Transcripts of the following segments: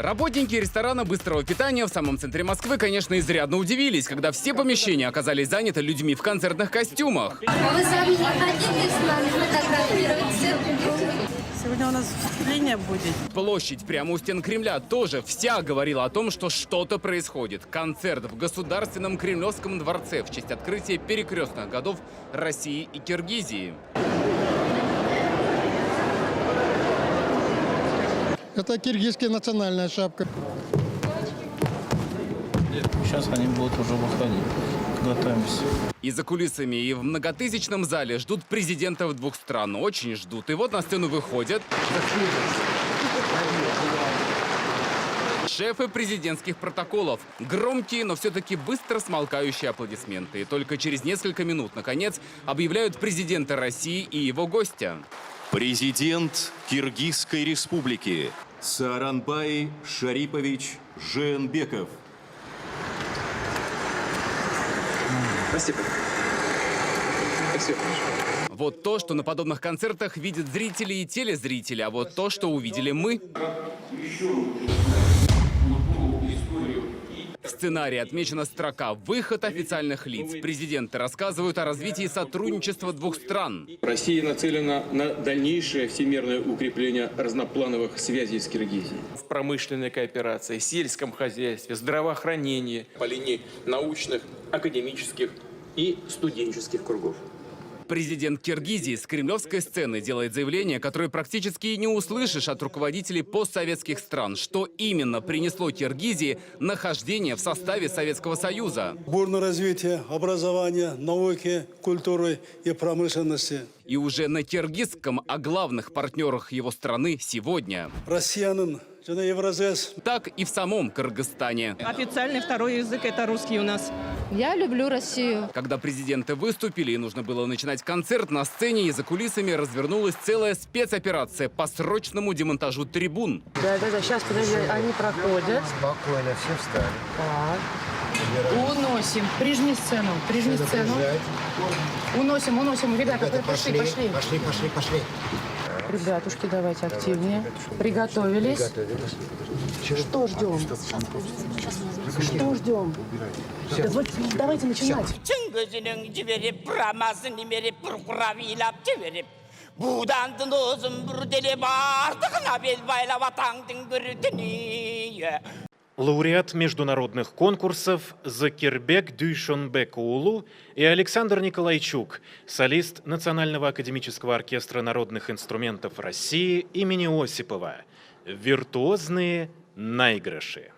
Работники ресторана быстрого питания в самом центре Москвы, конечно, изрядно удивились, когда все помещения оказались заняты людьми в концертных костюмах. А вы сами не хотите с нами фотографироваться? Сегодня у нас выступление будет. Площадь прямо у стен Кремля тоже вся говорила о том, что что-то происходит. Концерт в Государственном Кремлевском дворце в честь открытия перекрестных годов России и Киргизии. Это киргизская национальная шапка. Сейчас они будут уже выходить. Готовимся. И за кулисами, и в многотысячном зале ждут президентов двух стран. Очень ждут. И вот на сцену выходят шефы президентских протоколов. Громкие, но все-таки быстро смолкающие аплодисменты. И только через несколько минут, наконец, объявляют президента России и его гостя. Президент Киргизской республики Сооронбай Шарипович Жээнбеков. Спасибо. Спасибо. Вот то, что на подобных концертах видят зрители и телезрители, а вот то, что увидели мы. В сценарии отмечена строка «Выход официальных лиц». Президенты рассказывают о развитии сотрудничества двух стран. Россия нацелена на дальнейшее всемирное укрепление разноплановых связей с Киргизией. В промышленной кооперации, сельском хозяйстве, здравоохранении, по линии научных, академических и студенческих кругов. Президент Киргизии с кремлевской сцены делает заявление, которое практически и не услышишь от руководителей постсоветских стран. Что именно принесло Киргизии нахождение в составе Советского Союза? Бурное развитие образования, науки, культуры и промышленности. И уже на киргизском о главных партнерах его страны сегодня. Россиянин, Евразес. Так и в самом Кыргызстане. Официальный второй язык – это русский у нас. Я люблю Россию. Когда президенты выступили и нужно было начинать концерт, на сцене и за кулисами развернулась целая спецоперация по срочному демонтажу трибун. Да, сейчас, подожди, они проходят. Спокойно, все встали. Так. Уносим. Прижми сцену, прижми сцену. Уносим, ребята, пошли. Ребятушки, давайте активнее. Приготовились. Что ждем? Что ждем? Давайте начинать. Лауреат международных конкурсов Закирбек Дүйшөнбекуулу и Александр Николайчук, солист Национального академического оркестра народных инструментов России имени Осипова. Виртуозные наигрыши.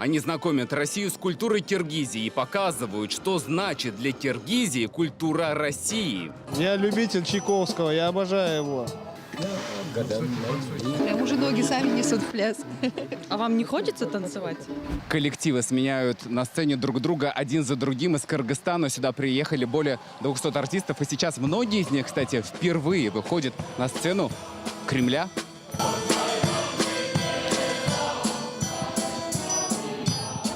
Они знакомят Россию с культурой Киргизии и показывают, что значит для Киргизии культура России. Я любитель Чайковского, я обожаю его. Прям уже ноги сами несут в пляс. А вам не хочется танцевать? Коллективы сменяют на сцене друг друга один за другим. Из Кыргызстана сюда приехали более 200 артистов. И сейчас многие из них, кстати, впервые выходят на сцену Кремля.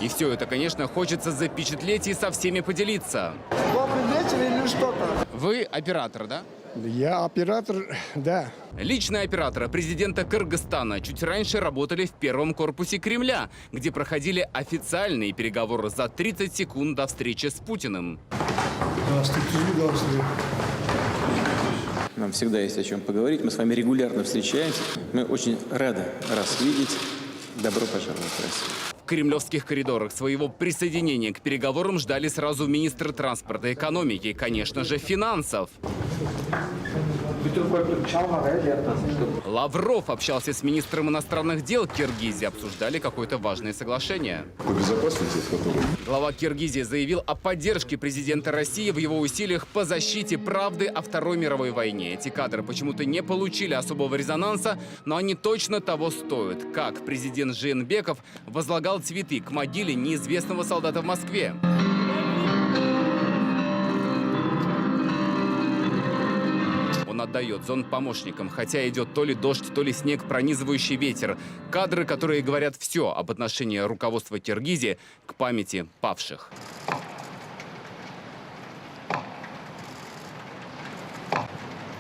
И все это, конечно, хочется запечатлеть и со всеми поделиться. Добрый вечер или что-то? Вы оператор, да? Я оператор, да. Личные операторы президента Кыргызстана чуть раньше работали в первом корпусе Кремля, где проходили официальные переговоры за 30 секунд до встречи с Путиным. Здравствуйте. Нам всегда есть о чем поговорить. Мы с вами регулярно встречаемся. Мы очень рады вас видеть. Добро пожаловать в Россию. В кремлевских коридорах своего присоединения к переговорам ждали сразу министры транспорта и экономики и, конечно же, финансов. Лавров общался с министром иностранных дел Киргизии, обсуждали какое-то важное соглашение. По безопасности, Глава Киргизии заявил о поддержке президента России в его усилиях по защите правды о Второй мировой войне. Эти кадры почему-то не получили особого резонанса, но они точно того стоят. Как президент Жээнбеков возлагал цветы к могиле неизвестного солдата в Москве. Он отдает зонт помощникам, хотя идет то ли дождь, то ли снег, пронизывающий ветер. Кадры, которые говорят все об отношении руководства Киргизии к памяти павших.